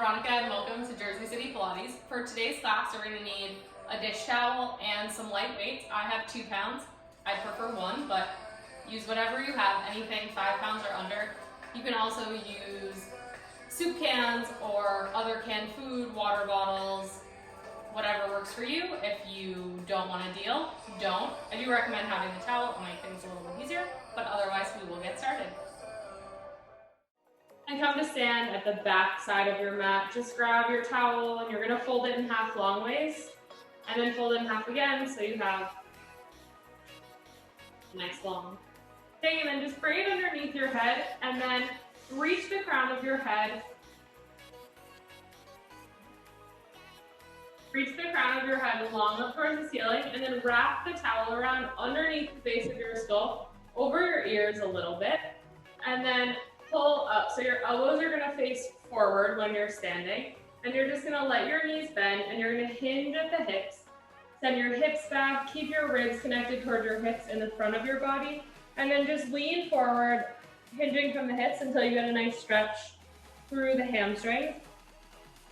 Veronica and welcome to Jersey City Pilates. For today's class, we're going to need a dish towel and some light weights. I have 2 pounds. I prefer 1, but use whatever you have, anything 5 pounds or under. You can also use soup cans or other canned food, water bottles, whatever works for you. If you don't want to deal, don't. I do recommend having the towel to make things a little bit easier, but otherwise we will get started. And come to stand at the back side of your mat. Just grab your towel and you're going to fold it in half long ways and then fold it in half again so you have a nice long thing. And then just bring it underneath your head and then reach the crown of your head. Reach the crown of your head long up towards the ceiling and then wrap the towel around underneath the base of your skull, over your ears a little bit, and then pull up. So your elbows are going to face forward when you're standing, and you're just going to let your knees bend and you're going to hinge at the hips. Send your hips back, keep your ribs connected towards your hips in the front of your body, and then just lean forward, hinging from the hips until you get a nice stretch through the hamstrings.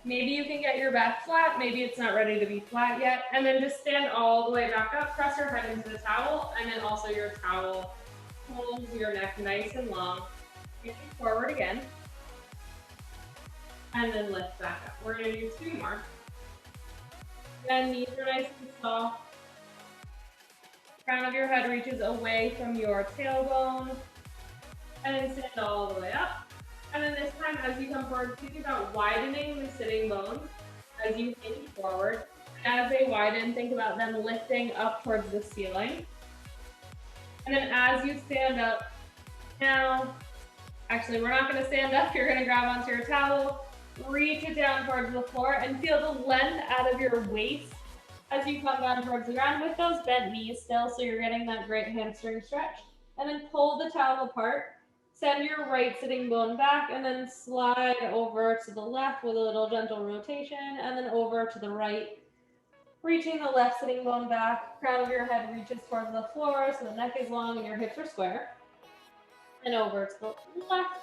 Maybe you can get your back flat, maybe it's not ready to be flat yet, and then just stand all the way back up, press your head into the towel, and then also your towel holds your neck nice and long. Reach forward again, and then lift back up. We're going to do 2 more. Again, knees are nice and soft. Crown of your head reaches away from your tailbone, and then stand all the way up. And then this time, as you come forward, think about widening the sitting bones as you hinge forward. As they widen, think about them lifting up towards the ceiling. And then as you stand up, now, actually, we're not going to stand up. You're going to grab onto your towel, reach it down towards the floor, and feel the length out of your waist as you come down towards the ground with those bent knees still, so you're getting that great hamstring stretch. And then pull the towel apart. Send your right sitting bone back, and then slide over to the left with a little gentle rotation, and then over to the right. Reaching the left sitting bone back, crown of your head reaches towards the floor, so the neck is long and your hips are square. And over to the left,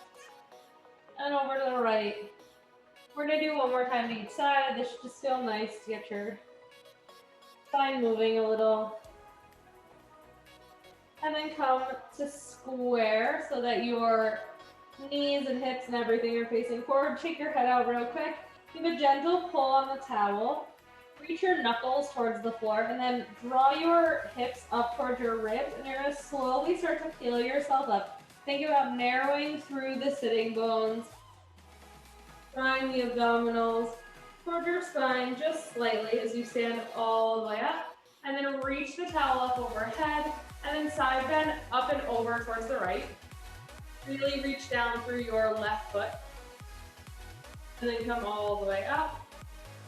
and over to the right. We're going to do 1 more time to each side. This should just feel nice to get your spine moving a little. And then come to square so that your knees and hips and everything are facing forward. Shake your head out real quick. Give a gentle pull on the towel. Reach your knuckles towards the floor and then draw your hips up towards your ribs, and you're going to slowly start to feel yourself up. Think about narrowing through the sitting bones, drawing the abdominals toward your spine just slightly as you stand all the way up, and then reach the towel up overhead, and then side bend up and over towards the right. Really reach down through your left foot, and then come all the way up,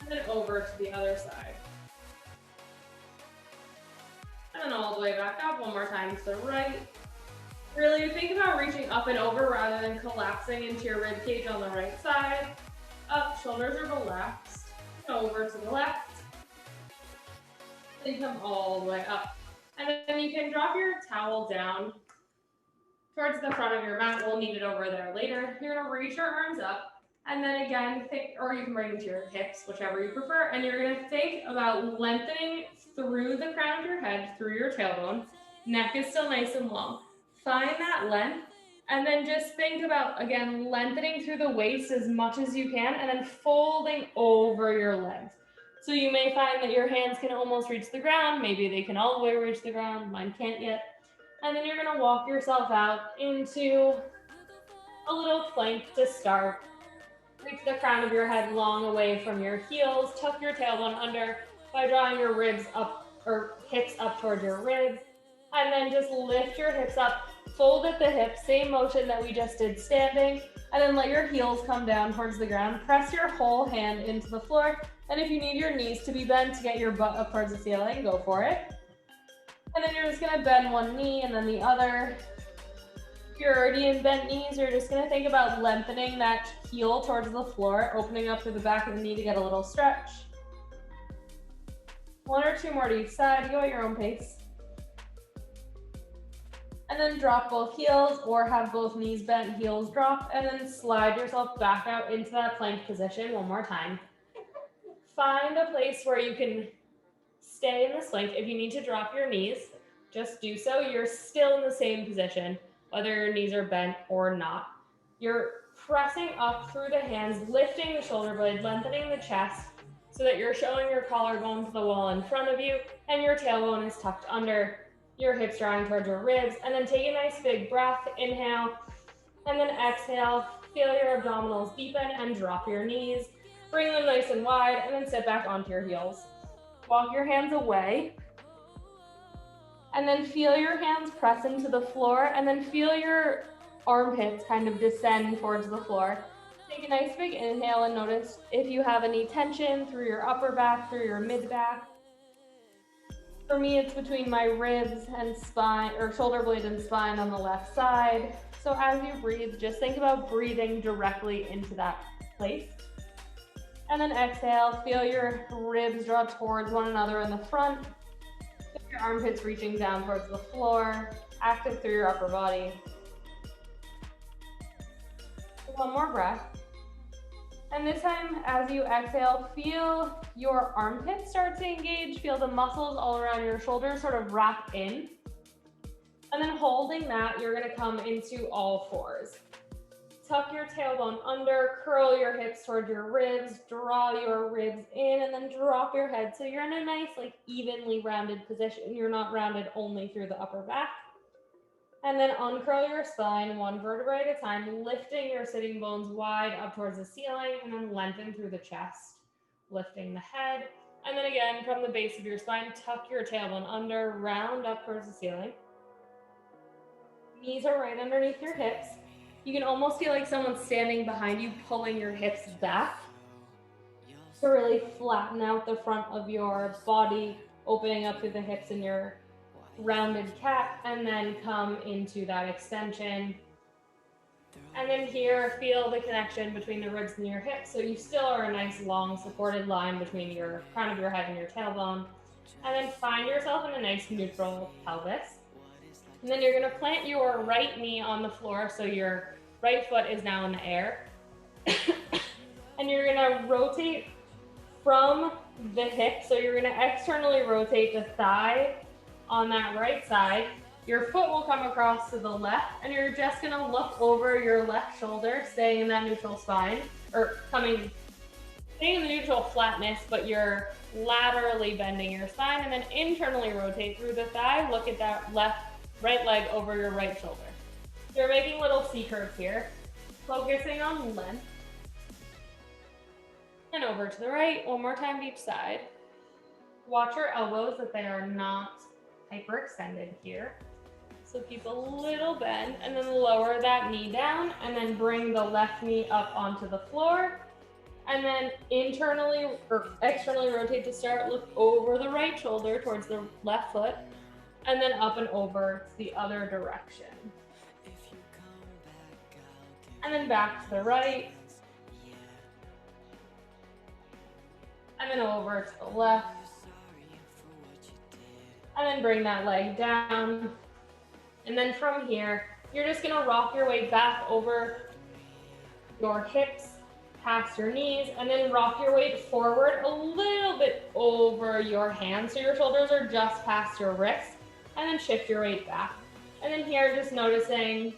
and then over to the other side. And then all the way back up, 1 more time to the right. Really think about reaching up and over rather than collapsing into your rib cage on the right side. Up, shoulders are relaxed. Over to the left. Then come all the way up. And then you can drop your towel down towards the front of your mat. We'll need it over there later. You're going to reach your arms up. And then again, think, or you can bring it to your hips, whichever you prefer. And you're going to think about lengthening through the crown of your head, through your tailbone. Neck is still nice and long. Find that length, and then just think about, again, lengthening through the waist as much as you can, and then folding over your legs. So you may find that your hands can almost reach the ground. Maybe they can all the way reach the ground. Mine can't yet. And then you're going to walk yourself out into a little plank to start. Reach the crown of your head long away from your heels. Tuck your tailbone under by drawing your ribs up, or hips up towards your ribs. And then just lift your hips up, fold at the hips, same motion that we just did standing, and then let your heels come down towards the ground. Press your whole hand into the floor, and if you need your knees to be bent to get your butt up towards the ceiling, go for it. And then you're just gonna bend one knee and then the other. If you're already in bent knees, you're just gonna think about lengthening that heel towards the floor, opening up through the back of the knee to get a little stretch. 1 or 2 more to each side, go at your own pace. And then drop both heels or have both knees bent, heels drop, and then slide yourself back out into that plank position one more time. Find a place where you can stay in this plank. If you need to drop your knees, just do so. You're still in the same position, whether your knees are bent or not. You're pressing up through the hands, lifting the shoulder blade, lengthening the chest so that you're showing your collarbone to the wall in front of you and your tailbone is tucked under, your hips drawing towards your ribs. And then take a nice big breath, inhale, and then exhale. Feel your abdominals deepen and drop your knees. Bring them nice and wide and then sit back onto your heels. Walk your hands away. And then feel your hands press into the floor and then feel your armpits kind of descend towards the floor. Take a nice big inhale and notice if you have any tension through your upper back, through your mid back. For me, it's between my ribs and spine, or shoulder blade and spine on the left side. So as you breathe, just think about breathing directly into that place. And then exhale, feel your ribs draw towards one another in the front. Feel your armpits reaching down towards the floor, active through your upper body. One more breath. And this time, as you exhale, feel your armpits start to engage. Feel the muscles all around your shoulders sort of wrap in. And then holding that, you're gonna come into all fours. Tuck your tailbone under, curl your hips towards your ribs, draw your ribs in, and then drop your head. So you're in a nice, like, evenly rounded position. You're not rounded only through the upper back. And then uncurl your spine one vertebrae at a time, lifting your sitting bones wide up towards the ceiling, and then lengthen through the chest, lifting the head. And then again, from the base of your spine, tuck your tailbone under, round up towards the ceiling. Knees are right underneath your hips. You can almost feel like someone's standing behind you, pulling your hips back to really flatten out the front of your body, opening up through the hips in your rounded cat, and then come into that extension. And then here, feel the connection between the ribs and your hips. So you still are a nice long supported line between your crown of your head and your tailbone. And then find yourself in a nice neutral pelvis. And then you're gonna plant your right knee on the floor, so your right foot is now in the air. And you're gonna rotate from the hip, so you're gonna externally rotate the thigh on that right side. Your foot will come across to the left, and you're just gonna look over your left shoulder, staying in that neutral spine, or staying in the neutral flatness, but you're laterally bending your spine, and then internally rotate through the thigh, look at that right leg over your right shoulder. You're making little C curves here, focusing on length. And over to the right, one more time to each side. Watch your elbows that they are not hyperextended here. So keep a little bend, and then lower that knee down, and then bring the left knee up onto the floor. And then internally or externally rotate to start, look over the right shoulder towards the left foot, and then up and over to the other direction. And then back to the right. And then over to the left. And then bring that leg down. And then from here, you're just gonna rock your way back over your hips, past your knees, and then rock your weight forward a little bit over your hands. So your shoulders are just past your wrists, and then shift your weight back. And then here, just noticing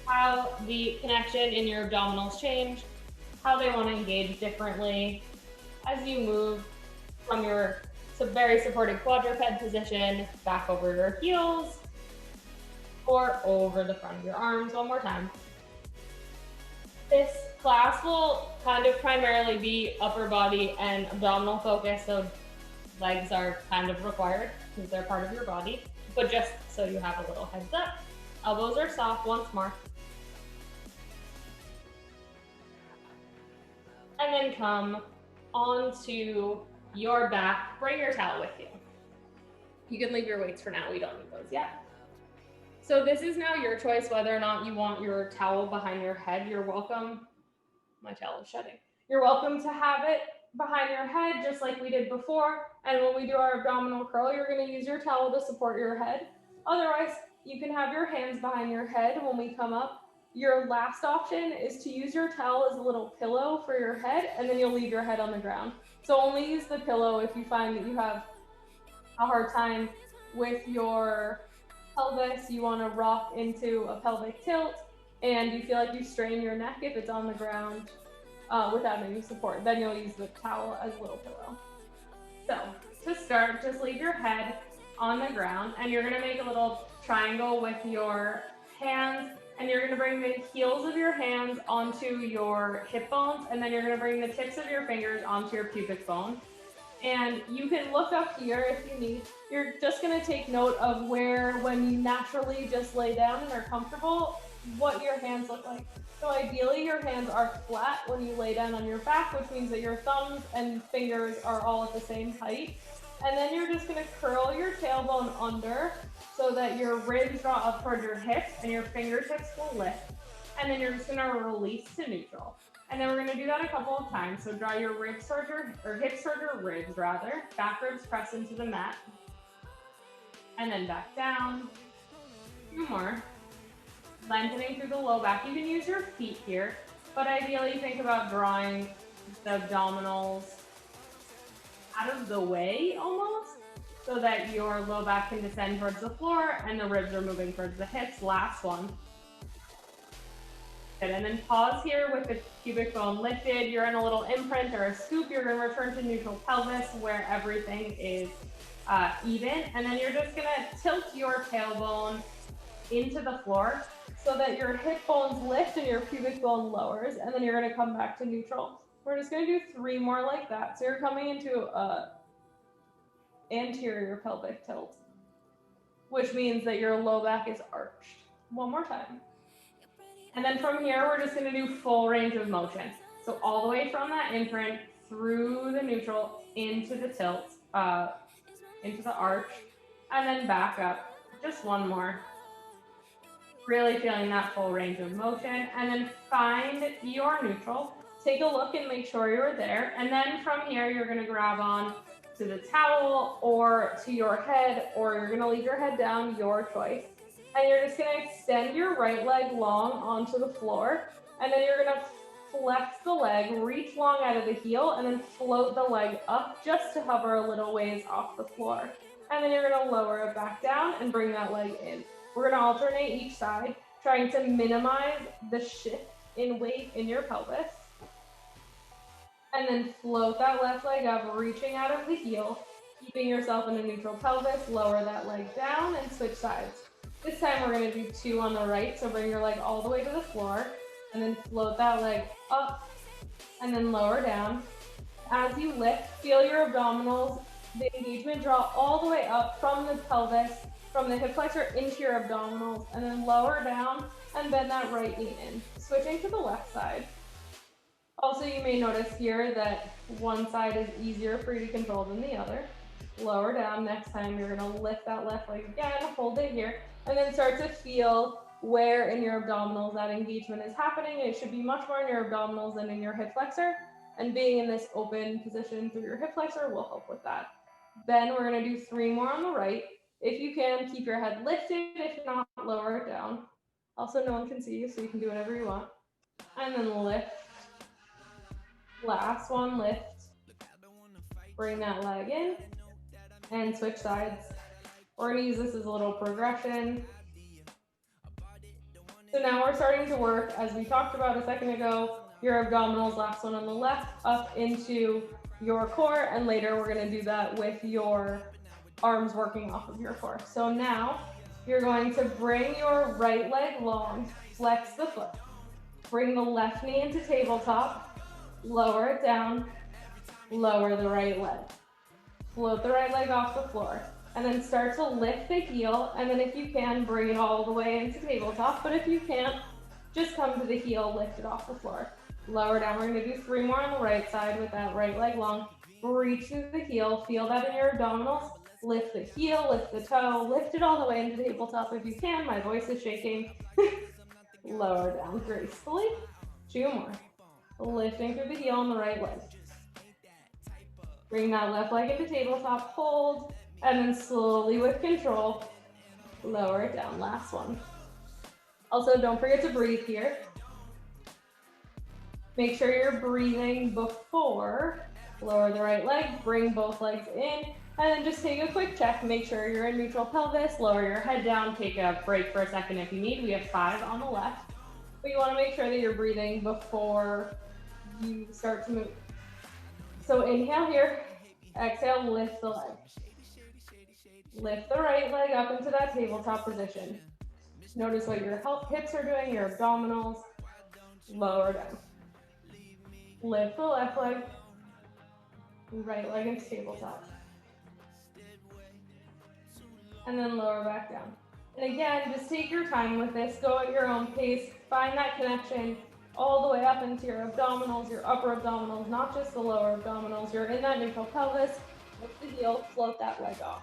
how the connection in your abdominals change, how they wanna engage differently as you move from your very supported quadruped position back over your heels or over the front of your arms. One more time. This class will kind of primarily be upper body and abdominal focus, so legs are kind of required because they're part of your body, but just so you have a little heads up. Elbows are soft once more. And then come onto your back, bring your towel with you. You can leave your weights for now, we don't need those yet. So this is now your choice whether or not you want your towel behind your head. You're welcome, my towel is shedding. You're welcome to have it behind your head just like we did before. And when we do our abdominal curl, you're gonna use your towel to support your head. Otherwise, you can have your hands behind your head when we come up. Your last option is to use your towel as a little pillow for your head, and then you'll leave your head on the ground. So only use the pillow if you find that you have a hard time with your pelvis, you want to rock into a pelvic tilt, and you feel like you strain your neck if it's on the ground without any support. Then you'll use the towel as a little pillow. So to start, just leave your head on the ground, and you're going to make a little triangle with your hands, and you're going to bring the heels of your hands onto your hip bones, and then you're going to bring the tips of your fingers onto your pubic bone. And you can look up here if you need. You're just going to take note of where, when you naturally just lay down and are comfortable, what your hands look like. So ideally your hands are flat when you lay down on your back, which means that your thumbs and fingers are all at the same height. And then you're just going to curl your tailbone under so that your ribs draw up towards your hips and your fingertips will lift. And then you're just going to release to neutral. And then we're going to do that a couple of times. So draw your ribs towards your, or hips towards your ribs rather. Back ribs press into the mat. And then back down. 2 more. Lengthening through the low back. You can use your feet here, but ideally think about drawing the abdominals out of the way almost, so that your low back can descend towards the floor and the ribs are moving towards the hips. Last one. Good. And then pause here with the pubic bone lifted. You're in a little imprint or a scoop. You're going to return to neutral pelvis where everything is even. And then you're just going to tilt your tailbone into the floor so that your hip bones lift and your pubic bone lowers. And then you're going to come back to neutral. We're just going to do 3 more like that. So you're coming into anterior pelvic tilt, which means that your low back is arched. 1 more time. And then from here, we're just going to do full range of motion. So all the way from that imprint through the neutral into the tilt, into the arch, and then back up. Just 1 more. Really feeling that full range of motion. And then find your neutral. Take a look and make sure you're there. And then from here, you're going to grab on to the towel or to your head, or you're going to leave your head down, your choice. And you're just going to extend your right leg long onto the floor. And then you're going to flex the leg, reach long out of the heel, and then float the leg up just to hover a little ways off the floor. And then you're going to lower it back down and bring that leg in. We're going to alternate each side, trying to minimize the shift in weight in your pelvis. And then float that left leg up, reaching out of the heel, keeping yourself in a neutral pelvis. Lower that leg down and switch sides. This time we're going to do 2 on the right, so bring your leg all the way to the floor, and then float that leg up, and then lower down. As you lift, feel your abdominals, the engagement draw all the way up from the pelvis, from the hip flexor into your abdominals, and then lower down, and bend that right knee in. Switching to the left side. Also, you may notice here that one side is easier for you to control than the other. Lower down. Next time, you're going to lift that left leg again, hold it here, and then start to feel where in your abdominals that engagement is happening. It should be much more in your abdominals than in your hip flexor, and being in this open position through your hip flexor will help with that. Then we're going to do 3 more on the right. If you can, keep your head lifted. If not, lower it down. Also, no one can see you, so you can do whatever you want. And then lift. Last one, lift. Bring that leg in and switch sides. We're going to use this as a little progression. So now we're starting to work, as we talked about a second ago, your abdominals, last one on the left, up into your core, and later we're going to do that with your arms working off of your core. So now you're going to bring your right leg long, flex the foot, bring the left knee into tabletop, lower it down, lower the right leg, float the right leg off the floor, and then start to lift the heel, and then if you can, bring it all the way into tabletop, but if you can't, just come to the heel, lift it off the floor. Lower down. We're going to do 3 more on the right side with that right leg long. Reach through the heel, feel that in your abdominals, lift the heel, lift the toe, lift it all the way into tabletop if you can. My voice is shaking. Lower down gracefully. 2 more. Lifting through the heel on the right leg. Bring that left leg into tabletop, hold, and then slowly with control, lower it down. Last one. Also, don't forget to breathe here. Make sure you're breathing before. Lower the right leg, bring both legs in, and then just take a quick check. Make sure you're in neutral pelvis, lower your head down, take a break for a second if you need. We have 5 on the left, but you wanna make sure that you're breathing before you start to move. So inhale here, exhale, lift the leg. Lift the right leg up into that tabletop position. Notice what your hips are doing, your abdominals, lower down. Lift the left leg, right leg into tabletop. And then lower back down. And again, just take your time with this, go at your own pace, find that connection all the way up into your abdominals, your upper abdominals, not just the lower abdominals. You're in that neutral pelvis, lift the heel, float that leg off.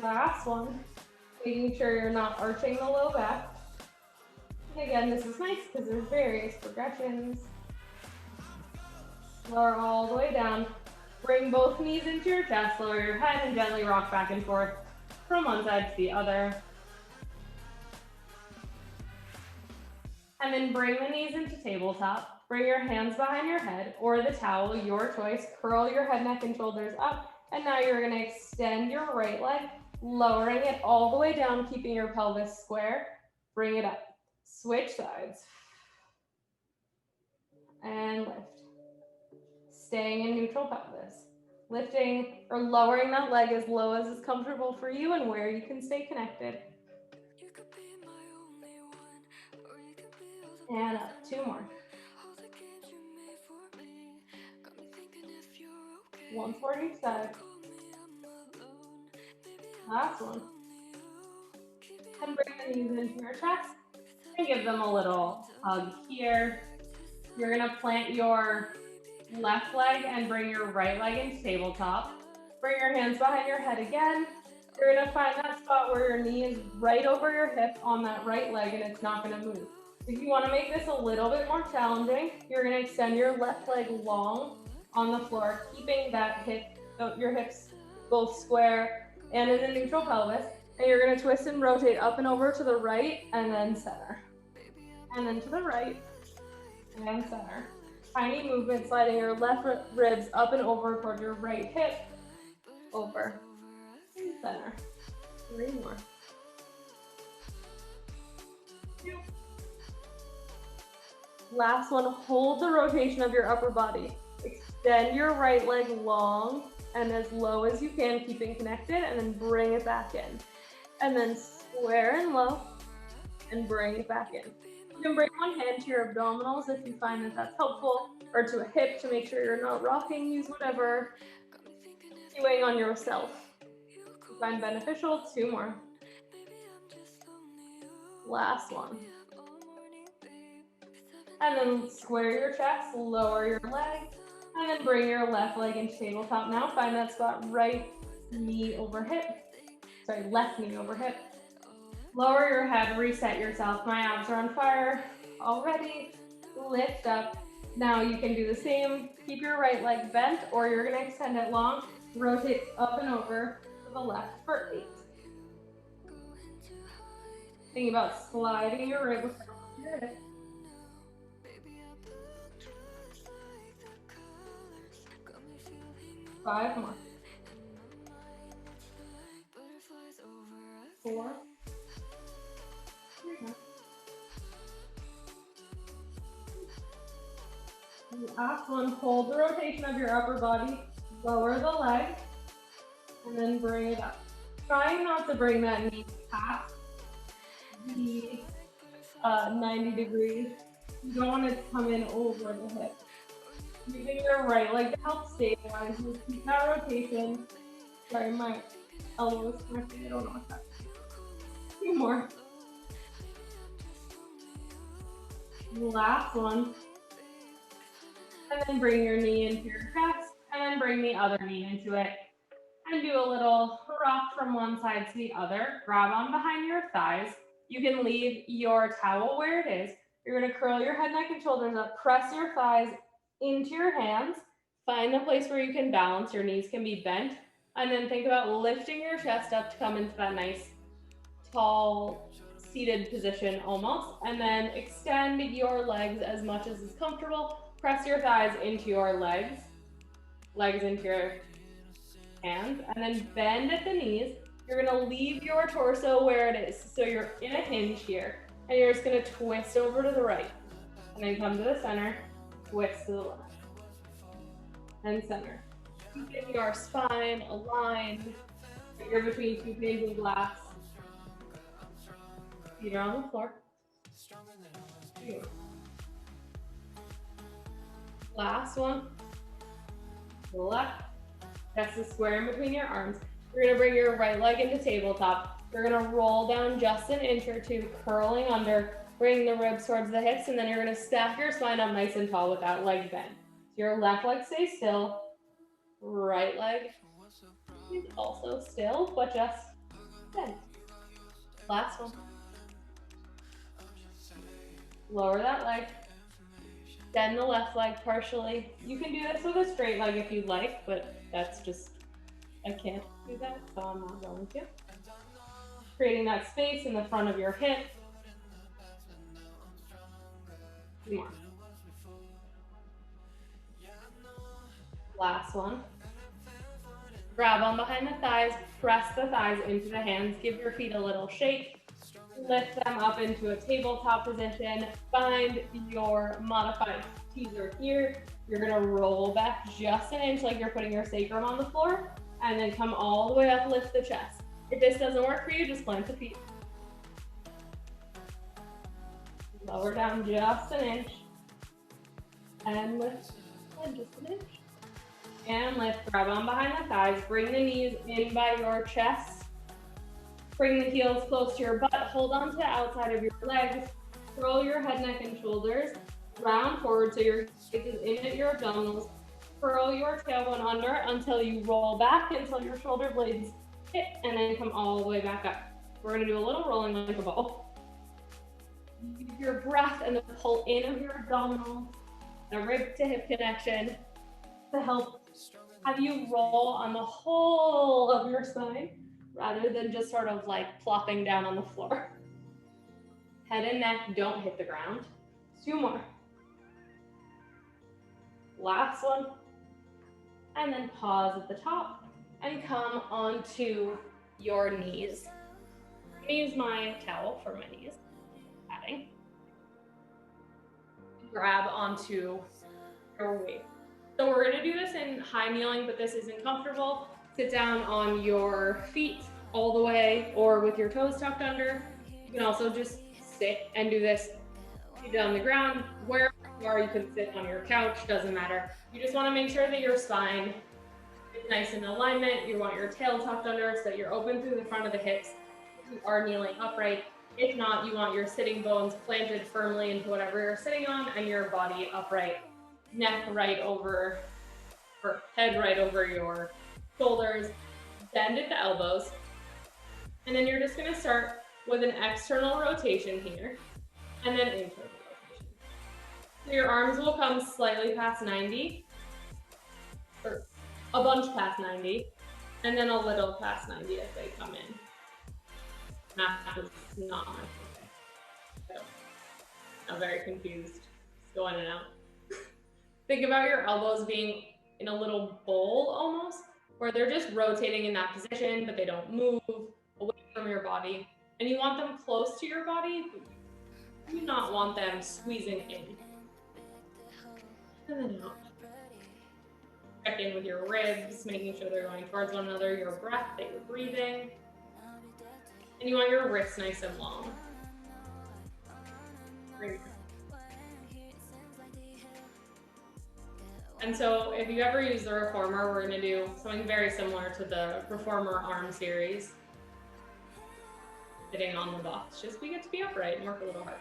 Last one, making sure you're not arching the low back. And again, this is nice because there's various progressions. Lower all the way down. Bring both knees into your chest, lower your head, and gently rock back and forth from one side to the other. And then bring the knees into tabletop. Bring your hands behind your head or the towel, your choice. Curl your head, neck, and shoulders up. And now you're gonna extend your right leg, lowering it all the way down, keeping your pelvis square. Bring it up. Switch sides. And lift. Staying in neutral pelvis. Lifting or lowering that leg as low as is comfortable for you and where you can stay connected. And up, 2 more. One for each side. Last one. And bring the knees into your chest and give them a little hug here. You're gonna plant your left leg and bring your right leg into tabletop. Bring your hands behind your head again. You're gonna find that spot where your knee is right over your hip on that right leg and it's not gonna move. If you wanna make this a little bit more challenging, you're gonna extend your left leg long on the floor, keeping that your hips both square and in a neutral pelvis. And you're gonna twist and rotate up and over to the right and then center. And then to the right and center. Tiny movement, sliding your left ribs up and over toward your right hip. Over and center. 3 more. 2. Last one, hold the rotation of your upper body. Extend your right leg long and as low as you can, keeping connected, and then bring it back in. And then square and low, and bring it back in. You can bring one hand to your abdominals if you find that that's helpful, or to a hip to make sure you're not rocking. Use whatever cueing on yourself you find beneficial. 2 more. Last one. And then square your chest, lower your leg, and then bring your left leg into tabletop. Now find that spot, right knee over hip. Sorry, left knee over hip. Lower your head, reset yourself. My abs are on fire already. Lift up. Now you can do the same. Keep your right leg bent, or you're gonna extend it long. Rotate up and over to the left for 8. Think about sliding your rib across your hip. 5 more. 4. 3 more. Last one, hold the rotation of your upper body, lower the leg, and then bring it up. Trying not to bring that knee past the 90 degrees. You don't want it to come in over the hip. Using your right leg to help stabilize. Just keep that rotation. Sorry, my elbow is connecting. I don't know what's happening. 2 more. Last one. And then bring your knee into your chest, and then bring the other knee into it. And do a little rock from one side to the other. Grab on behind your thighs. You can leave your towel where it is. You're gonna curl your head, neck, and shoulders up. Press your thighs into your hands. Find a place where you can balance. Your knees can be bent And then think about lifting your chest up to come into that nice, tall, seated position almost. And then extend your legs as much as is comfortable. Press your thighs into your legs into your hands, and then bend at the knees. You're gonna leave your torso where it is. So you're in a hinge here, and you're just gonna twist over to the right. And then come to the center, twist to the left. And center. Keeping your spine aligned. You're between two panes of glass. Feet are on the floor. Last one. To the left. Chest is square in between your arms. You're gonna bring your right leg into tabletop. You're gonna roll down just an inch or two, curling under, bring the ribs towards the hips, and then you're gonna stack your spine up nice and tall with that leg bend. So your left leg stays still, right leg is also still, but just bend. Last one. Lower that leg. Bend the left leg partially. You can do this with a straight leg if you'd like, but that's just, I can't do that, so I'm not going to. Creating that space in the front of your hip. 2 more. Last one. Grab on behind the thighs, press the thighs into the hands, give your feet a little shake. Lift them up into a tabletop position. Find your modified teaser here. You're gonna roll back just an inch like you're putting your sacrum on the floor, and then come all the way up, lift the chest. If this doesn't work for you, just plant the feet. Lower down just an inch. And lift, and just an inch. And lift, grab on behind the thighs, bring the knees in by your chest. Bring the heels close to your butt, hold on to the outside of your legs, roll your head, neck, and shoulders, round forward so your gaze is in at your abdominals, curl your tailbone under until you roll back until your shoulder blades hit, and then come all the way back up. We're gonna do a little rolling like a ball. Use your breath and the pull in of your abdominals, a rib to hip connection to help have you roll on the whole of your spine, rather than just sort of like plopping down on the floor. Head and neck don't hit the ground. 2 more. Last one. And then pause at the top and come onto your knees. I'm gonna use my towel for my knees. Padding. Grab onto your waist. So we're gonna do this in high kneeling, but this isn't comfortable. Sit down on your feet all the way or with your toes tucked under. You can also just sit and do this feet on the ground. Wherever you are, you can sit on your couch, doesn't matter. You just wanna make sure that your spine is nice in alignment. You want your tail tucked under so that you're open through the front of the hips. You are kneeling upright. If not, you want your sitting bones planted firmly into whatever you're sitting on and your body upright. Neck right over, or head right over your shoulders. Bend at the elbows. And then you're just gonna start with an external rotation here, and then internal rotation. So your arms will come slightly past 90, or a bunch past 90, and then a little past 90 as they come in. Math is not my favorite. So, I'm very confused. It's going in and out. Think about your elbows being in a little bowl almost, where they're just rotating in that position, but they don't move away from your body. And you want them close to your body, but you do not want them squeezing in. And then out. Check in with your ribs, making sure they're going towards one another, your breath that you're breathing. And you want your wrists nice and long. Great. And so if you ever use the reformer, we're gonna do something very similar to the reformer arm series. Sitting on the box, just we get to be upright and work a little harder.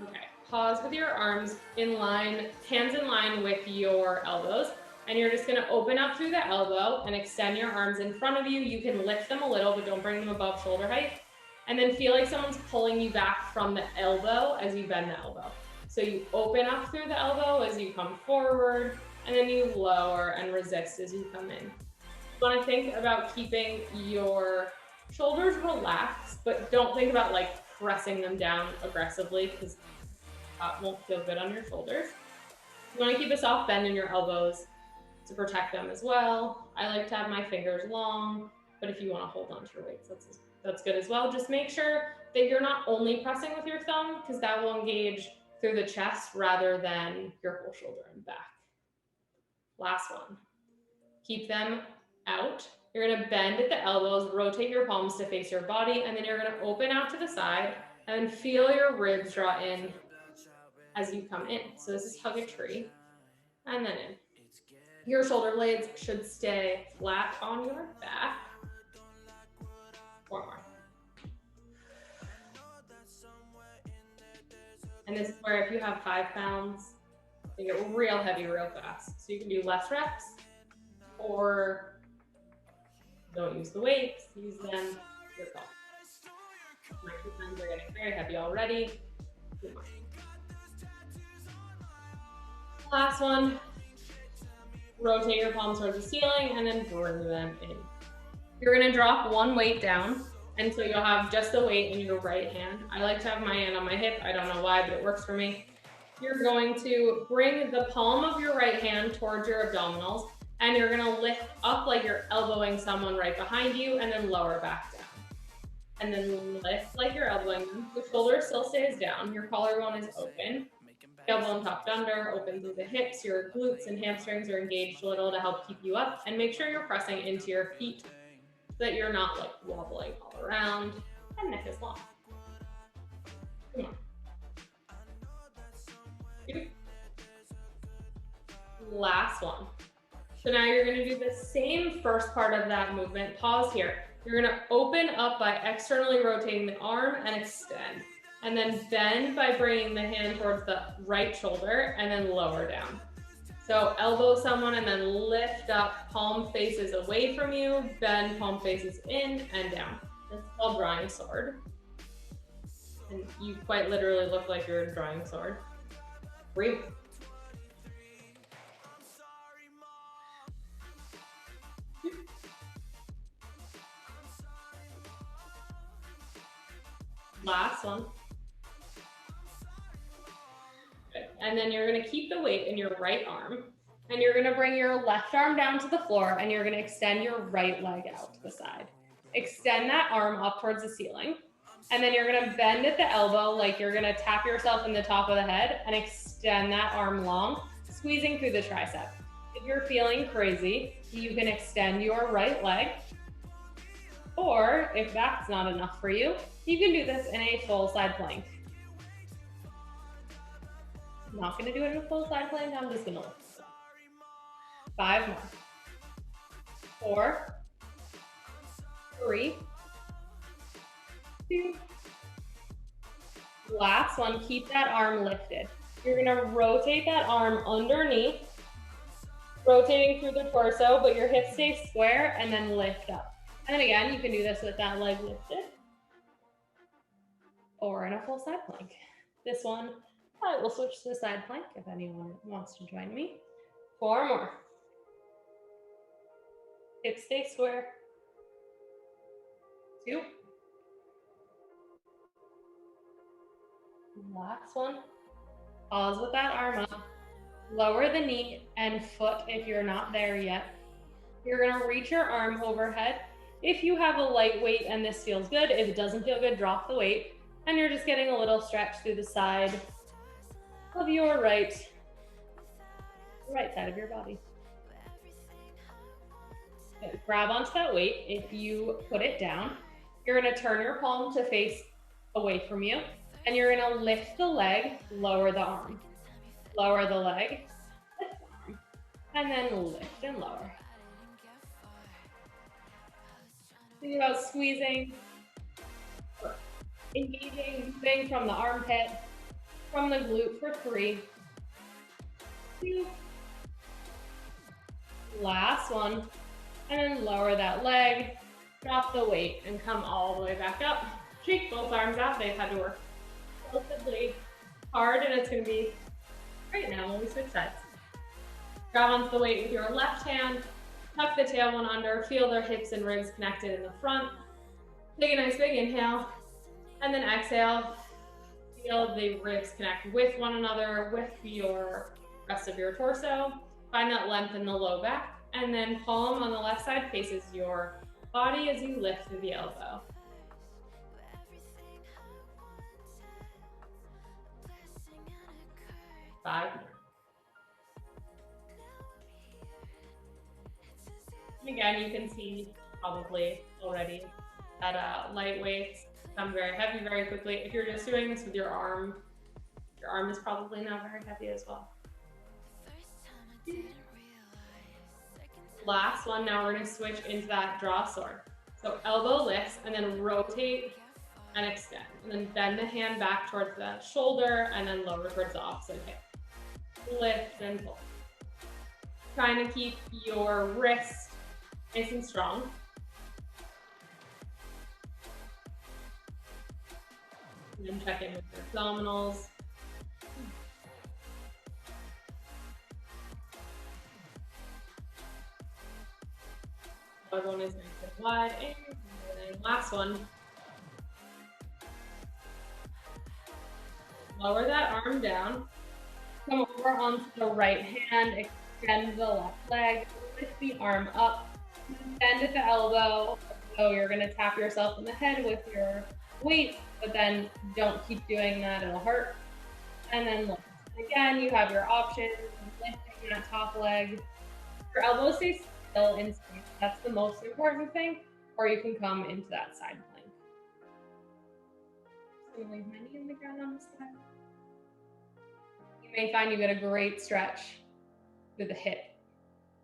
Okay, pause with your arms in line, hands in line with your elbows. And you're just gonna open up through the elbow and extend your arms in front of you. You can lift them a little, but don't bring them above shoulder height. And then feel like someone's pulling you back from the elbow as you bend the elbow. So you open up through the elbow as you come forward, and then you lower and resist as you come in. You want to think about keeping your shoulders relaxed, but don't think about like pressing them down aggressively because that won't feel good on your shoulders. You want to keep a soft bend in your elbows to protect them as well. I like to have my fingers long, but if you want to hold on to your weights, that's good as well. Just make sure that you're not only pressing with your thumb because that will engage through the chest rather than your whole shoulder and back. Last one. Keep them out. You're going to bend at the elbows, rotate your palms to face your body, and then you're going to open out to the side and feel your ribs draw in as you come in. So this is hug a tree, and then in. Your shoulder blades should stay flat on your back. One more. And this is where if you have 5 pounds, you get real heavy real fast. So you can do less reps or don't use the weights, use them, your call. My 2 pounds are getting very heavy already. Last one, rotate your palms towards the ceiling and then bring them in. You're gonna drop one weight down, and so you'll have just the weight in your right hand. I like to have my hand on my hip. I don't know why, but it works for me. You're going to bring the palm of your right hand towards your abdominals, and you're gonna lift up like you're elbowing someone right behind you, and then lower back down. And then lift like you're elbowing them. The shoulder still stays down. Your collarbone is open. Tailbone tucked under, open through the hips. Your glutes and hamstrings are engaged a little to help keep you up. And make sure you're pressing into your feet so that you're not like wobbling all around. And neck is long. Come on. 2. Last one. So now you're going to do the same first part of that movement. Pause here. You're going to open up by externally rotating the arm and extend. And then bend by bringing the hand towards the right shoulder and then lower down. So elbow someone and then lift up, palm faces away from you, bend, palm faces in and down. It's called drawing sword. And you quite literally look like you're drawing sword. Breathe. Last one. Good. And then you're going to keep the weight in your right arm, and you're going to bring your left arm down to the floor, and you're going to extend your right leg out to the side. Extend that arm up towards the ceiling, and then you're going to bend at the elbow like you're going to tap yourself in the top of the head and extend that arm long, squeezing through the tricep. If you're feeling crazy, you can extend your right leg, or if that's not enough for you, you can do this in a full side plank. I'm not going to do it in a full side plank. I'm just going to lift this up. 5 more. 4, 3, 2. Last one. Keep that arm lifted. You're going to rotate that arm underneath, rotating through the torso, but your hips stay square, and then lift up. And then again, you can do this with that leg lifted or in a full side plank. This one, I will switch to the side plank if anyone wants to join me. 4 more. Hips stay square. 2. Last one. Pause with that arm up. Lower the knee and foot if you're not there yet. You're gonna reach your arm overhead. If you have a light weight and this feels good, if it doesn't feel good, drop the weight. And you're just getting a little stretch through the side of your right side of your body. Okay, grab onto that weight. If you put it down, you're gonna turn your palm to face away from you, and you're gonna lift the leg, lower the arm. Lower the leg, lift the arm, and then lift and lower. Think about squeezing, engaging, moving from the armpit, from the glute for 3, 2. Last one, and then lower that leg, drop the weight, and come all the way back up. Shake both arms out. They've had to work relatively hard, and it's going to be great now when we switch sides. Grab onto the weight with your left hand, Tuck the tailbone under, feel their hips and ribs connected in the front. Take a nice big inhale, and then exhale. Feel the ribs connect with one another, with your rest of your torso. Find that length in the low back, and then palm on the left side faces your body as you lift through the elbow. 5 more. And again, you can see probably already that light weights become very heavy very quickly. If you're just doing this with your arm is probably now very heavy as well. Last one, now we're going to switch into that draw sword. So elbow lifts and then rotate and extend. And then bend the hand back towards the shoulder and then lower towards the opposite hip. Lift and pull. Trying to keep your wrist nice and strong. And then check in with your abdominals. One is nice and wide, and then last one. Lower that arm down. Come over onto the right hand, extend the left leg, lift the arm up, bend at the elbow. So you're gonna tap yourself in the head with your weight, but then don't keep doing that, it'll hurt. And then lift. Again, you have your options, lifting that top leg. Your elbows stay still in space. That's the most important thing, or you can come into that side plank. So you leave my knee in the ground on this side. You may find you get a great stretch with the hip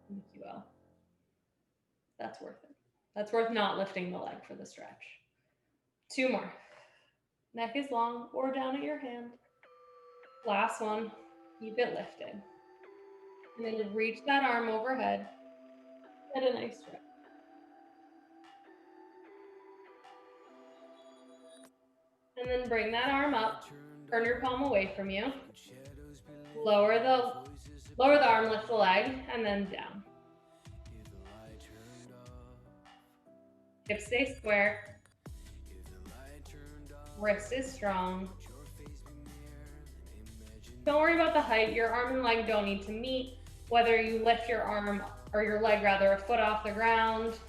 in the QL. That's worth it. That's worth not lifting the leg for the stretch. 2 more. Neck is long or down at your hand. Last one, keep it lifted. And then reach that arm overhead. Get a nice stretch. And then bring that arm up, turn your palm away from you. Lower the arm, lift the leg, and then down. Hips stay square. Wrist is strong. Don't worry about the height. Your arm and leg don't need to meet. Whether you lift your arm or your leg rather a foot off the ground,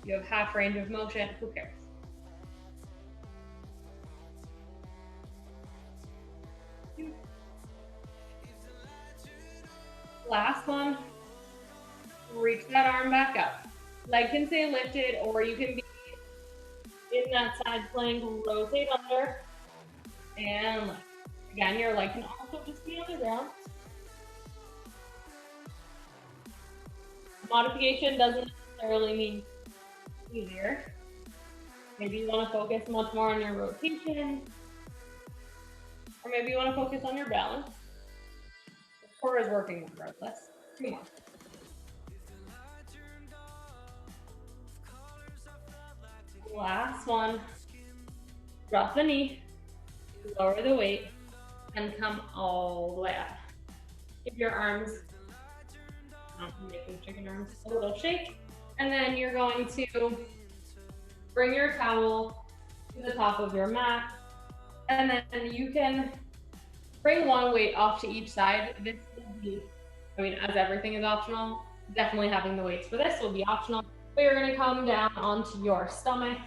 you have half range of motion, who cares? Last one, reach that arm back up. Leg can stay lifted, or you can be in that side plank, rotate under, and lift. Again, your leg can also just be on the ground. Modification doesn't necessarily mean easier. Maybe you want to focus much more on your rotation, or maybe you want to focus on your balance. The core is working regardless. 2 more. Last one. Drop the knee, lower the weight, and come all the way up. Keep your arms, I'm making chicken arms, a little shake. And then you're going to bring your towel to the top of your mat. And then you can bring one weight off to each side. This will be, as everything is optional, definitely having the weights for this will be optional. But you're gonna come down onto your stomach.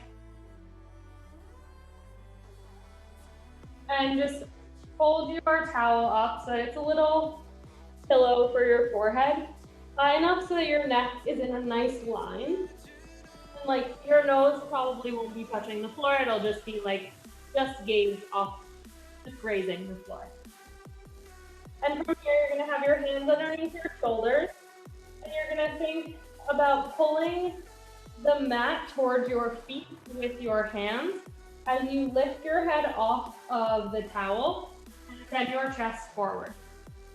And just fold your towel up so that it's a little pillow for your forehead. High enough so that your neck is in a nice line. And like your nose probably won't be touching the floor. It'll just be like, just gaze off, just grazing the floor. And from here, you're gonna have your hands underneath your shoulders. And you're gonna think about pulling the mat towards your feet with your hands as you lift your head off of the towel and bend your chest forward.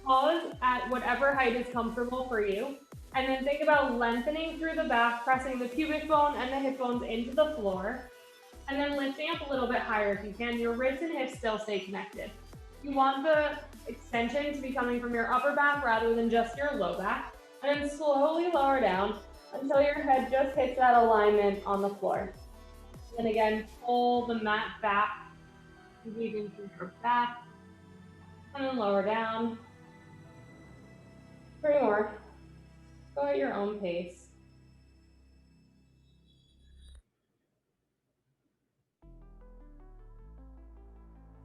Pause at whatever height is comfortable for you, and then think about lengthening through the back, pressing the pubic bone and the hip bones into the floor, and then lifting up a little bit higher if you can. Your ribs and hips still stay connected. You want the extension to be coming from your upper back rather than just your low back, and then slowly lower down until your head just hits that alignment on the floor. And again, pull the mat back, engaging through your back, and then lower down. 3 more. Go at your own pace.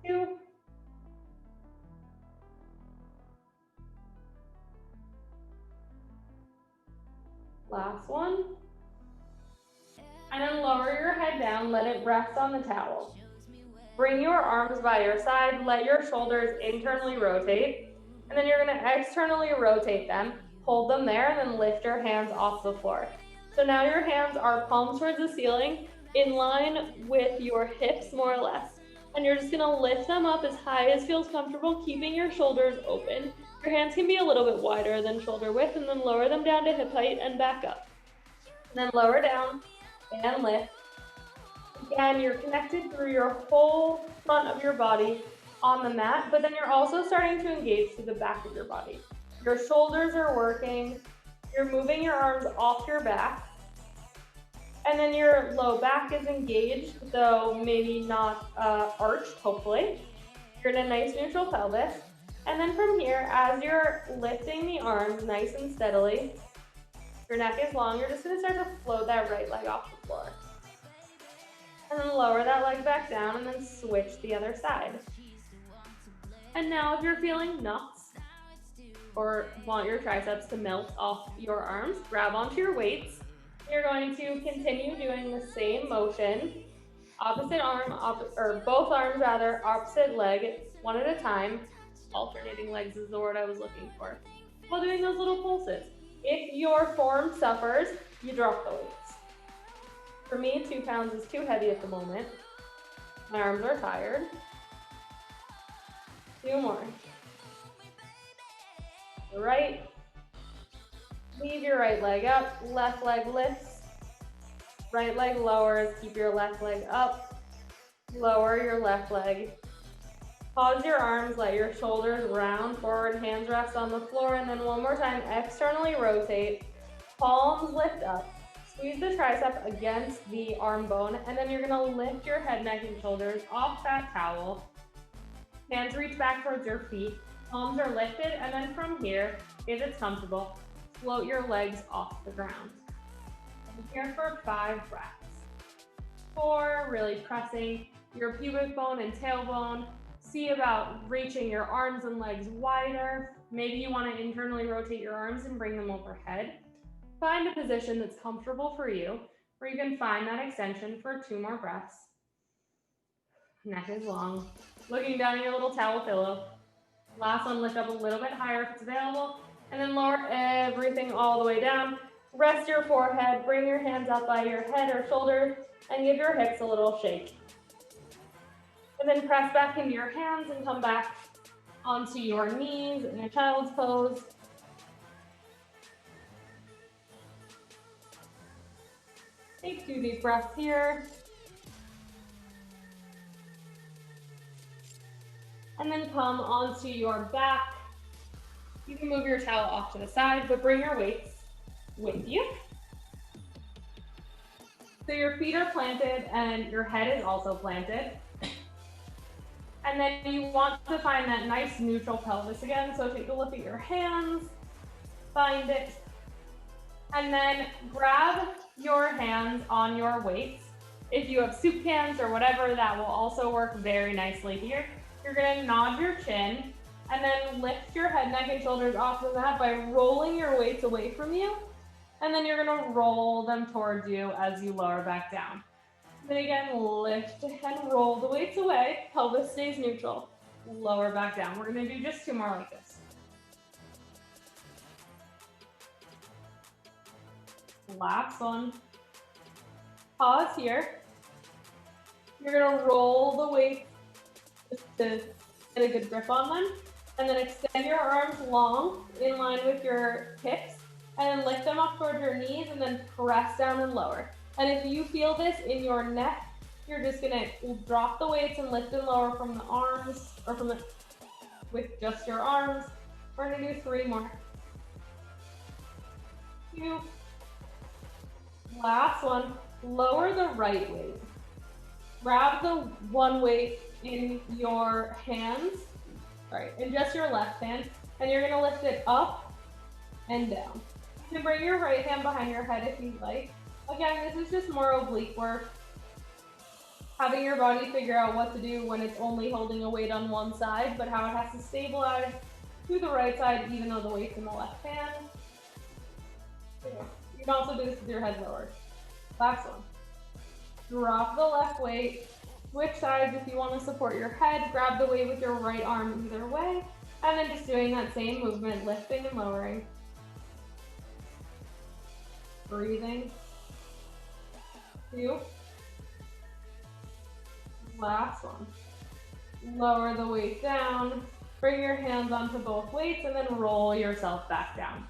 2. Last one. And then lower your head down, let it rest on the towel. Bring your arms by your side, let your shoulders internally rotate, and then you're gonna externally rotate them, hold them there, and then lift your hands off the floor. So now your hands are palms towards the ceiling, in line with your hips more or less. And you're just gonna lift them up as high as feels comfortable, keeping your shoulders open. Your hands can be a little bit wider than shoulder width, and then lower them down to hip height and back up. And then lower down and lift. Again, you're connected through your whole front of your body on the mat, but then you're also starting to engage through the back of your body. Your shoulders are working, you're moving your arms off your back, and then your low back is engaged, though maybe not arched, hopefully. You're in a nice neutral pelvis. And then from here, as you're lifting the arms nice and steadily, your neck is long, you're just gonna start to float that right leg off the floor. And then lower that leg back down and then switch the other side. And now if you're feeling nuts or want your triceps to melt off your arms, grab onto your weights. You're going to continue doing the same motion, opposite arm, or both arms rather, opposite leg, one at a time. Alternating legs is the word I was looking for. While doing those little pulses. If your form suffers, you drop the weights. For me, 2 pounds is too heavy at the moment. My arms are tired. 2 more. Right. Leave your right leg up, left leg lifts. Right leg lowers, keep your left leg up. Lower your left leg. Pause your arms, let your shoulders round forward, hands rest on the floor, and then one more time, externally rotate. Palms lift up. Squeeze the tricep against the arm bone, and then you're gonna lift your head, neck, and shoulders off that towel. Hands reach back towards your feet. Palms are lifted, and then from here, if it's comfortable, float your legs off the ground. And here for 5 breaths. 4, really pressing your pubic bone and tailbone. See about reaching your arms and legs wider. Maybe you want to internally rotate your arms and bring them overhead. Find a position that's comfortable for you, where you can find that extension for 2 more breaths. Neck is long. Looking down at your little towel pillow. Last one, lift up a little bit higher if it's available, and then lower everything all the way down. Rest your forehead, bring your hands up by your head or shoulders, and give your hips a little shake. And then press back into your hands and come back onto your knees in a child's pose. Take 2 deep breaths here. And then come onto your back. You can move your towel off to the side, but bring your weights with you. So your feet are planted and your head is also planted. And then you want to find that nice neutral pelvis again. So take a look at your hands, find it, and then grab your hands on your weights. If you have soup cans or whatever, that will also work very nicely here. You're gonna nod your chin and then lift your head, neck, and shoulders off the mat by rolling your weights away from you. And then you're gonna roll them towards you as you lower back down. Then again, lift and roll the weights away. Pelvis stays neutral. Lower back down. We're gonna do just 2 more like this. Last one. Pause here. You're gonna roll the weights just to get a good grip on them. And then extend your arms long in line with your hips. And then lift them up towards your knees and then press down and lower. And if you feel this in your neck, you're just gonna drop the weights and lift and lower from the arms, or with just your arms. We're gonna do 3 more. 2, Last one, lower the right weight. Grab the one weight in your hands, right, in just your left hand, and you're gonna lift it up and down. You can bring your right hand behind your head if you'd like. Again, this is just more oblique work, having your body figure out what to do when it's only holding a weight on one side, but how it has to stabilize to the right side even though the weight's in the left hand. You can also do this with your head lowered. Last one. Drop the left weight, switch sides if you want to support your head, grab the weight with your right arm either way, and then just doing that same movement, lifting and lowering. Breathing. 2. Last one. Lower the weight down, bring your hands onto both weights, and then roll yourself back down.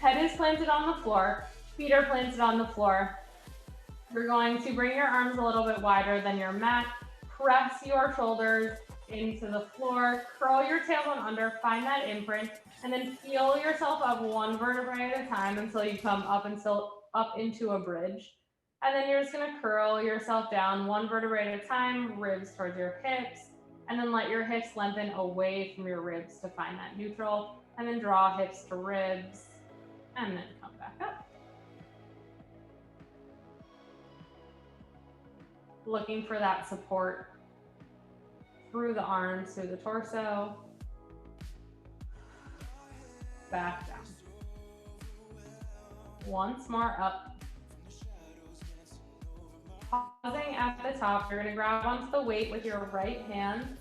Head is planted on the floor, feet are planted on the floor. You're going to bring your arms a little bit wider than your mat, press your shoulders into the floor, curl your tailbone under, find that imprint, and then feel yourself up one vertebrae at a time until you come up into a bridge. And then you're just gonna curl yourself down one vertebrae at a time, ribs towards your hips, and then let your hips lengthen away from your ribs to find that neutral, and then draw hips to ribs, and then come back up. Looking for that support through the arms, through the torso. Back down. Once more up. Pausing at the top, you're gonna grab onto the weight with your right hand,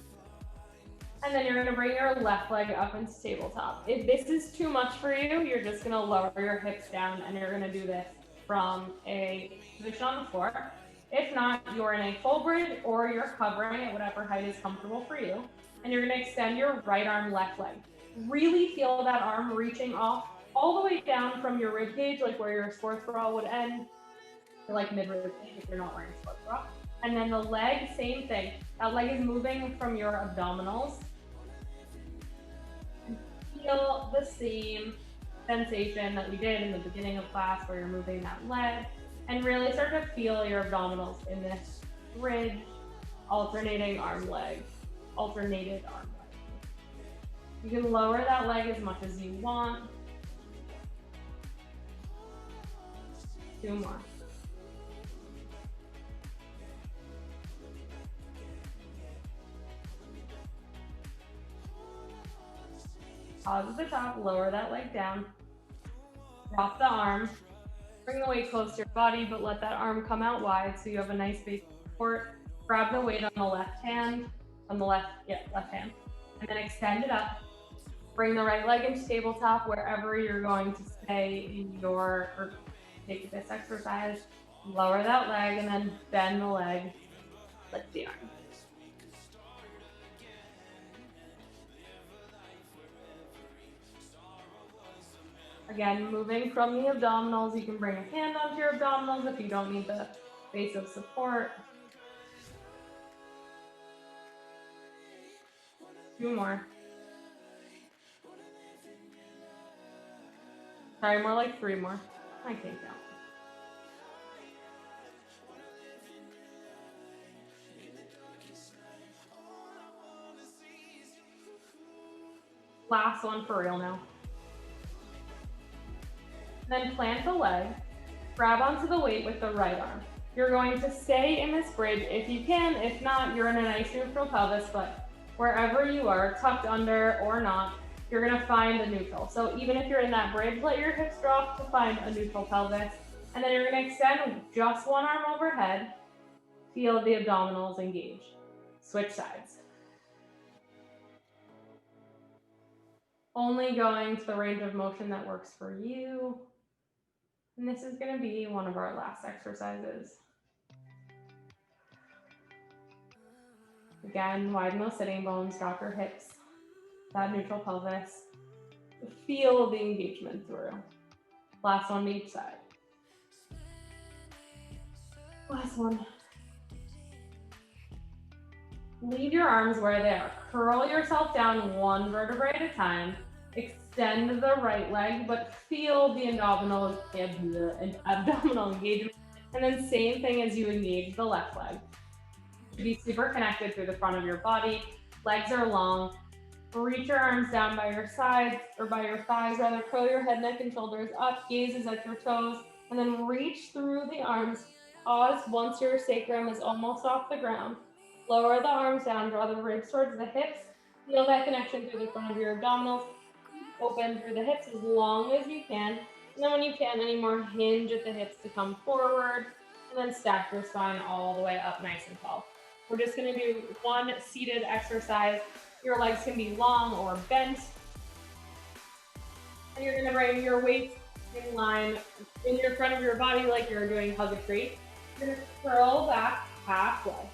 and then you're gonna bring your left leg up into tabletop. If this is too much for you, you're just gonna lower your hips down, and you're gonna do this from a position on the floor. If not, you're in a full bridge or you're covering at whatever height is comfortable for you. And you're gonna extend your right arm, left leg. Really feel that arm reaching off all the way down from your rib cage, like where your sports bra would end, or like mid-rib cage if you're not wearing a sports bra. And then the leg, same thing. That leg is moving from your abdominals. And feel the same sensation that we did in the beginning of class where you're moving that leg. And really start to feel your abdominals in this bridge, alternating arm leg, alternated arm leg. You can lower that leg as much as you want. 2 more. Pause at the top, lower that leg down. Drop the arm. Bring the weight close to your body, but let that arm come out wide so you have a nice base of support. Grab the weight on the left hand, left hand, and then extend it up. Bring the right leg into tabletop wherever you're going to stay in or take this exercise. Lower that leg and then bend the leg, lift the arm. Again, moving from the abdominals, you can bring a hand onto your abdominals if you don't need the base of support. 2 more. Sorry, more like 3 more. I can't count. Last one for real now. Then plant the leg, grab onto the weight with the right arm. You're going to stay in this bridge if you can. If not, you're in a nice neutral pelvis, but wherever you are, tucked under or not, you're gonna find a neutral. So even if you're in that bridge, let your hips drop to find a neutral pelvis. And then you're gonna extend just one arm overhead. Feel the abdominals engage. Switch sides. Only going to the range of motion that works for you. And this is going to be one of our last exercises. Again, widen those sitting bones, drop your hips, that neutral pelvis. Feel the engagement through. Last one to each side. Last one. Leave your arms where they are. Curl yourself down one vertebrae at a time. Extend the right leg, but feel the abdominal engagement. And then same thing as you engage the left leg. Be super connected through the front of your body. Legs are long. Reach your arms down by your sides, or by your thighs rather. Curl your head, neck, and shoulders up. Gazes at your toes. And then reach through the arms. Pause once your sacrum is almost off the ground. Lower the arms down. Draw the ribs towards the hips. Feel that connection through the front of your abdominals. Open through the hips as long as you can. And then when you can't anymore, hinge at the hips to come forward. And then stack your spine all the way up nice and tall. We're just going to do one seated exercise. Your legs can be long or bent. And you're going to bring your weight in line in your front of your body like you're doing hug a tree. You're going to curl back halfway.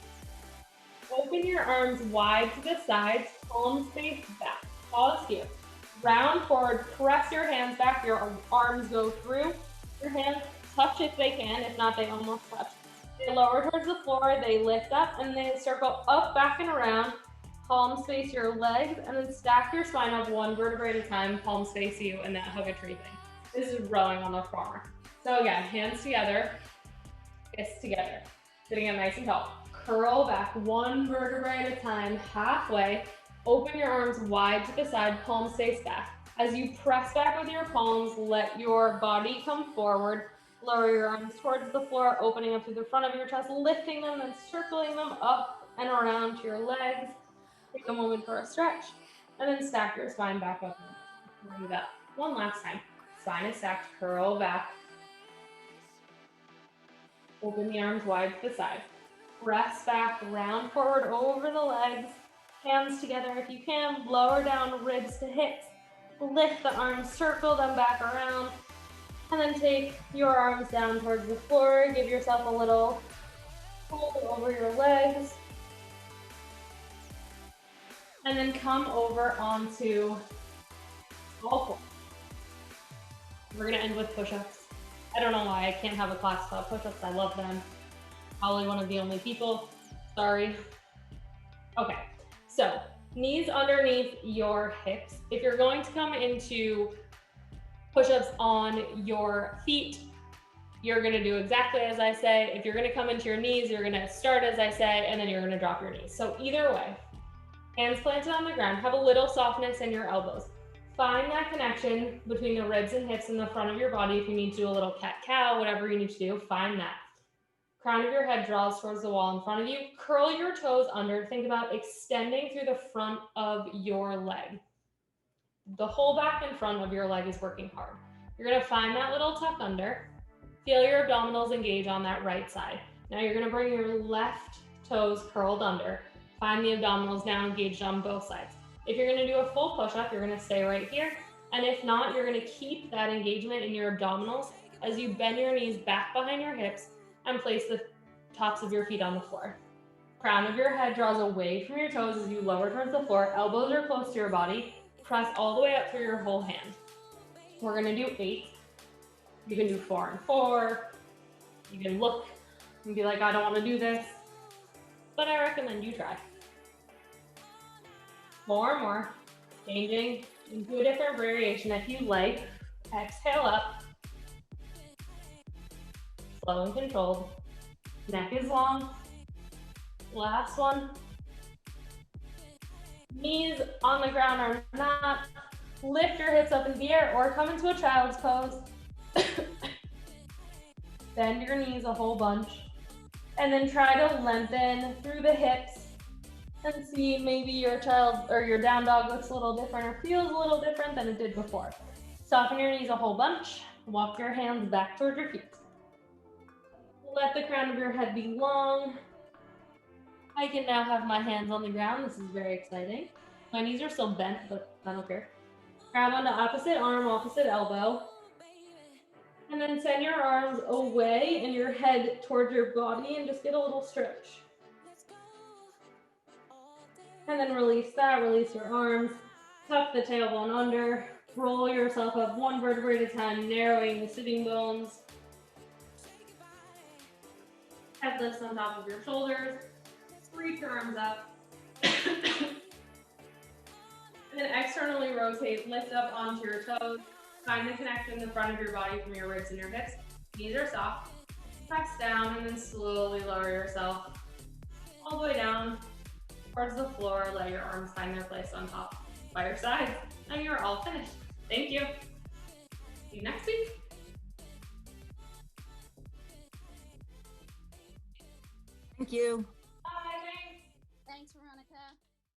Open your arms wide to the sides, palms face back. Pause here. Round forward, press your hands back, your arms go through. Your hands touch if they can, if not, they almost touch. They lower towards the floor, they lift up, and they circle up, back, and around. Palms face your legs, and then stack your spine up one vertebrae at a time, palms face you, and that hug a tree thing. This is rowing on the farmer. So again, hands together, fists together, sitting up nice and tall. Curl back one vertebrae at a time, halfway. Open your arms wide to the side, palms face back. As you press back with your palms, let your body come forward. Lower your arms towards the floor, opening up to the front of your chest, lifting them and circling them up and around to your legs. Take a moment for a stretch, and then stack your spine back up. Bring it up. One last time. Spine is stacked, curl back. Open the arms wide to the side. Press back, round forward over the legs. Hands together if you can. Lower down, ribs to hips. Lift the arms, circle them back around. And then take your arms down towards the floor. Give yourself a little hold over your legs. And then come over onto all fours. We're gonna end with push-ups. I don't know why I can't have a class about push-ups. I love them. Probably one of the only people. Sorry. Okay. So, knees underneath your hips. If you're going to come into push-ups on your feet, you're gonna do exactly as I say. If you're gonna come into your knees, you're gonna start as I say, and then you're gonna drop your knees. So either way, hands planted on the ground, have a little softness in your elbows. Find that connection between the ribs and hips in the front of your body. If you need to do a little cat-cow, whatever you need to do, find that. Crown of your head draws towards the wall in front of you. Curl your toes under. Think about extending through the front of your leg. The whole back and front of your leg is working hard. You're gonna find that little tuck under. Feel your abdominals engage on that right side. Now you're gonna bring your left toes curled under. Find the abdominals now engaged on both sides. If you're gonna do a full push-up, you're gonna stay right here. And if not, you're gonna keep that engagement in your abdominals as you bend your knees back behind your hips and place the tops of your feet on the floor. Crown of your head draws away from your toes as you lower towards the floor. Elbows are close to your body. Press all the way up through your whole hand. We're gonna do 8. You can do 4 and 4. You can look and be like, I don't wanna do this, but I recommend you try. 4 more, changing into a different variation if you like. Exhale up. Slow and controlled. Neck is long. Last one. Knees on the ground are not. Lift your hips up in the air or come into a child's pose. Bend your knees a whole bunch. And then try to lengthen through the hips and see maybe your child or your down dog looks a little different or feels a little different than it did before. Soften your knees a whole bunch. Walk your hands back towards your feet. Let the crown of your head be long. I can now have my hands on the ground. This is very exciting. My knees are still bent, but I don't care. Grab onto opposite arm, opposite elbow. And then send your arms away and your head towards your body and just get a little stretch. And then release that, release your arms. Tuck the tailbone under. Roll yourself up one vertebrae at a time, narrowing the sitting bones. Head lifts on top of your shoulders. Reach your arms up. And then externally rotate, lift up onto your toes. Find the connection in the front of your body from your ribs and your hips. Knees are soft. Press down and then slowly lower yourself all the way down towards the floor. Let your arms find their place on top by your sides. And you're all finished. Thank you. See you next week. Thank you.